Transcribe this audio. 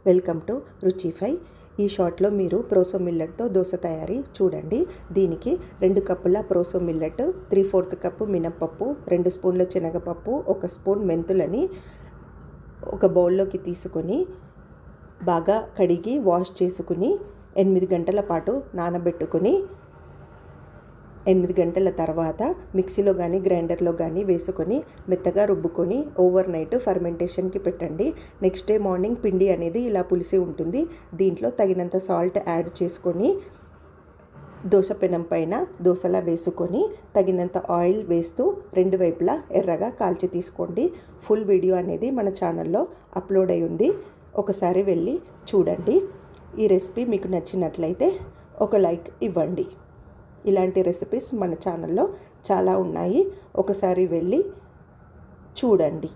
Welcome to రుచిఫై. ఈ షార్ట్లో మీరు ప్రోసో మిల్లెట్తో దోశ తయారీ చూడండి. దీనికి 2 కప్పుల ప్రోసో మిల్లెట్, 3/4 కప్పు మినప్పప్పు, 2 స్పూన్ల శనగపప్పు, 1 స్పూన్ మెంతులని ఒక బౌల్లోకి తీసుకొని బాగా కడిగి వాష్ చేసుకుని 8 గంటల పాటు నానబెట్టుకొని 8 గంటల తర్వాత మిక్సీలో కానీ గ్రైండర్లో కానీ వేసుకొని మెత్తగా రుబ్బుకొని ఓవర్ నైట్ ఫర్మెంటేషన్కి పెట్టండి. నెక్స్ట్ డే మార్నింగ్ పిండి అనేది ఇలా పులిసి ఉంటుంది. దీంట్లో తగినంత సాల్ట్ యాడ్ చేసుకొని దోశ పెనం పైన దోశలా వేసుకొని తగినంత ఆయిల్ వేస్తూ 2 వైపులా ఎర్రగా కాల్చి తీసుకోండి. ఫుల్ వీడియో అనేది మన ఛానల్లో అప్లోడ్ అయి ఉంది, ఒకసారి వెళ్ళి చూడండి. ఈ రెసిపీ మీకు నచ్చినట్లయితే ఒక లైక్ ఇవ్వండి. ఇలాంటి రెసిపీస్ మన ఛానల్లో చాలా ఉన్నాయి, ఒకసారి వెళ్ళి చూడండి.